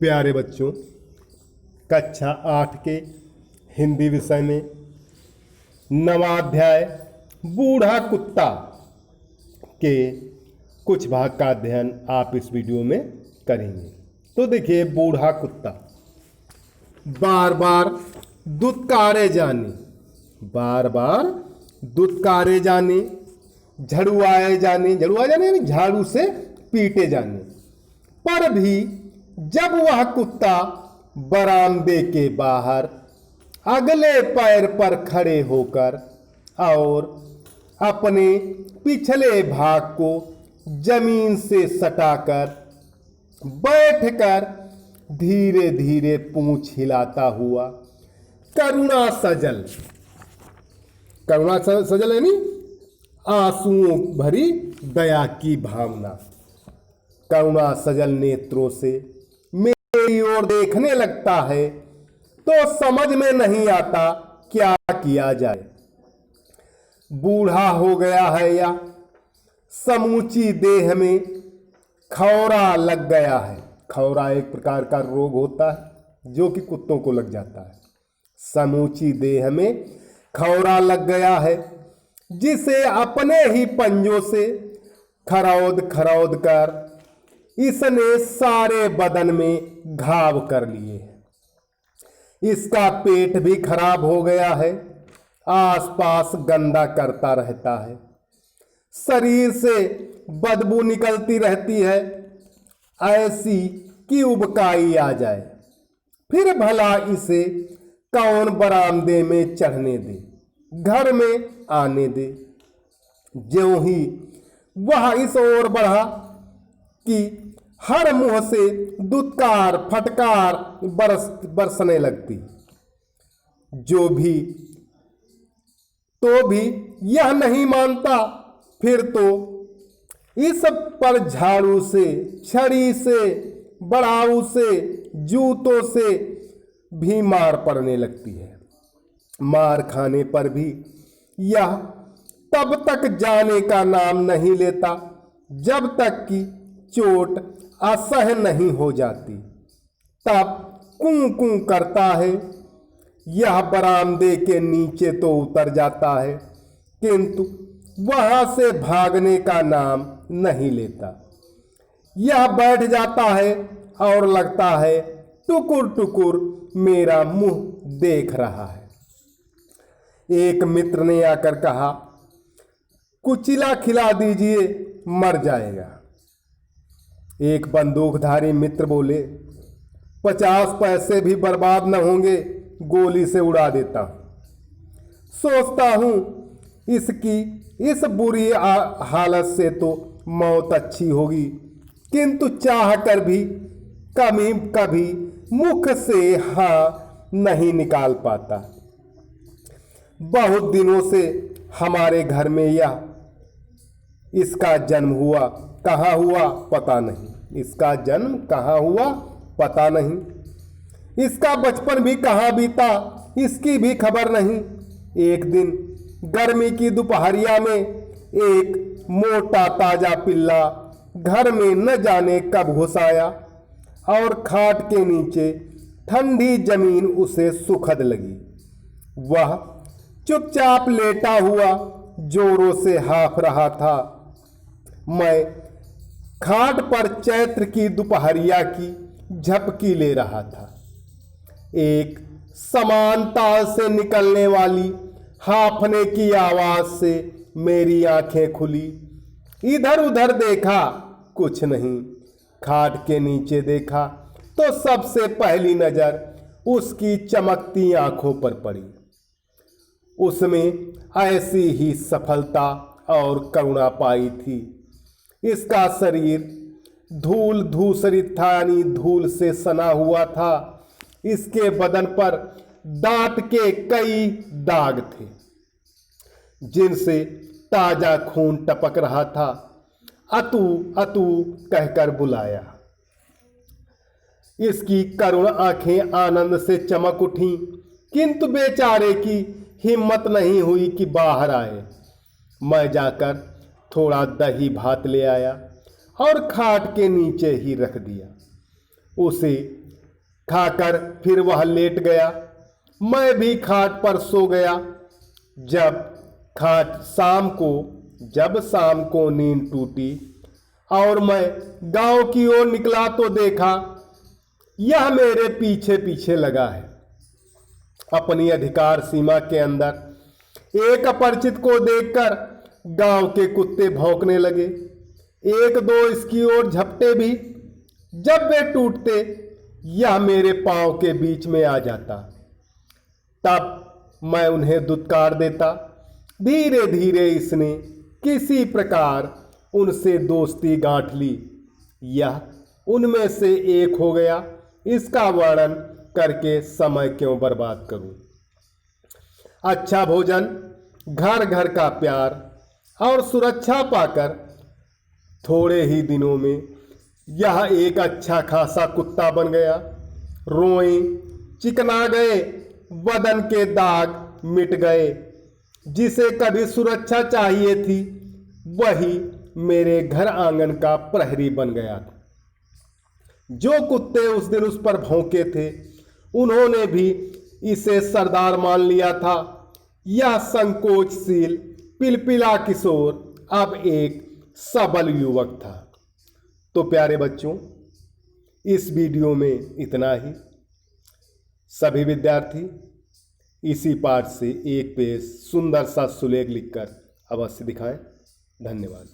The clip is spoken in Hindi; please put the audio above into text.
प्यारे बच्चों, कक्षा 8 के हिंदी विषय में नवाध्याय बूढ़ा कुत्ता के कुछ भाग का अध्ययन आप इस वीडियो में करेंगे। तो देखिए, बूढ़ा कुत्ता बार बार दुत्कारे जाने, बार बार दुत्कारे जाने, झड़ुआए जाने यानी झाड़ू से पीटे जाने पर भी जब वह कुत्ता बरामदे के बाहर अगले पैर पर खड़े होकर और अपने पिछले भाग को जमीन से सटाकर बैठकर धीरे धीरे पूंछ हिलाता हुआ करुणा सजल यानी आंसुओं भरी दया की भावना, करुणा सजल नेत्रों से मेरी ओर देखने लगता है तो समझ में नहीं आता क्या किया जाए। बूढ़ा हो गया है या समूची देह में खौरा लग गया है। खौरा एक प्रकार का रोग होता है जो कि कुत्तों को लग जाता है। समूची देह में खौरा लग गया है जिसे अपने ही पंजों से खरौद खरौद कर इसने सारे बदन में घाव कर लिए हैं। इसका पेट भी खराब हो गया है, आसपास गंदा करता रहता है, शरीर से बदबू निकलती रहती है, ऐसी कि उबकाई आ जाए। फिर भला इसे कौन बरामदे में चढ़ने दे, घर में आने दे। ज्यों ही वह इस ओर बढ़ा कि हर मुंह से दुत्कार फटकार बरसने लगती। जो भी तो भी यह नहीं मानता, फिर तो इस पर झाड़ू से, छड़ी से, बड़ाऊ से, जूतों से भी मार पड़ने लगती है। मार खाने पर भी यह तब तक जाने का नाम नहीं लेता जब तक कि चोट असह्य नहीं हो जाती। तब कूं कूं करता है। यह बरामदे के नीचे तो उतर जाता है किंतु वहां से भागने का नाम नहीं लेता। यह बैठ जाता है और लगता है टुकुर टुकुर मेरा मुंह देख रहा है। एक मित्र ने आकर कहा, कुचिला खिला दीजिए, मर जाएगा। एक बंदूकधारी मित्र बोले, 50 पैसे भी बर्बाद न होंगे, गोली से उड़ा देता हूं। सोचता हूं इसकी इस बुरी हालत से तो मौत अच्छी होगी, किंतु चाह कर भी कभी कभी मुख से हाँ नहीं निकाल पाता। बहुत दिनों से हमारे घर में यह इसका जन्म हुआ, कहाँ हुआ पता नहीं। इसका जन्म कहाँ हुआ पता नहीं। इसका बचपन भी कहाँ बीता इसकी भी खबर नहीं। एक दिन गर्मी की दोपहरिया में एक मोटा ताजा पिल्ला घर में न जाने कब घुस आया और खाट के नीचे ठंडी जमीन उसे सुखद लगी। वह चुपचाप लेटा हुआ जोरों से हाँफ रहा था। मैं खाट पर चैत्र की दोपहरिया की झपकी ले रहा था। एक समान ताल से निकलने वाली हाँफने की आवाज से मेरी आंखें खुली। इधर उधर देखा, कुछ नहीं। खाट के नीचे देखा तो सबसे पहली नजर उसकी चमकती आंखों पर पड़ी। उसमें ऐसी ही सफलता और करुणा पाई थी। इसका शरीर धूल धूसरित था, यानी धूल से सना हुआ था। इसके बदन पर दांत के कई दाग थे जिनसे ताजा खून टपक रहा था। अतु अतु कहकर बुलाया। इसकी करुण आंखें आनंद से चमक उठी, किंतु बेचारे की हिम्मत नहीं हुई कि बाहर आए। मैं जाकर थोड़ा दही भात ले आया और खाट के नीचे ही रख दिया। उसे खाकर फिर वह लेट गया। मैं भी खाट पर सो गया। जब शाम को नींद टूटी और मैं गांव की ओर निकला तो देखा यह मेरे पीछे पीछे लगा है। अपनी अधिकार सीमा के अंदर एक अपरिचित को देखकर गांव के कुत्ते भौंकने लगे। एक दो इसकी ओर झपटे भी। जब वे टूटते यह मेरे पांव के बीच में आ जाता। तब मैं उन्हें दुत्कार देता। धीरे धीरे इसने किसी प्रकार उनसे दोस्ती गांठ ली। यह उनमें से एक हो गया। इसका वर्णन करके समय क्यों बर्बाद करूं। अच्छा भोजन, घर घर का प्यार और सुरक्षा पाकर थोड़े ही दिनों में यह एक अच्छा खासा कुत्ता बन गया। रोए चिकना गए, बदन के दाग मिट गए। जिसे कभी सुरक्षा चाहिए थी वही मेरे घर आंगन का प्रहरी बन गया। जो कुत्ते उस दिन उस पर भौंके थे उन्होंने भी इसे सरदार मान लिया था। यह संकोचशील पिलपिला किशोर अब एक सबल युवक था। तो प्यारे बच्चों, इस वीडियो में इतना ही। सभी विद्यार्थी इसी पाठ से एक पेज सुंदर सा सुलेख लिखकर अवश्य दिखाएं। धन्यवाद।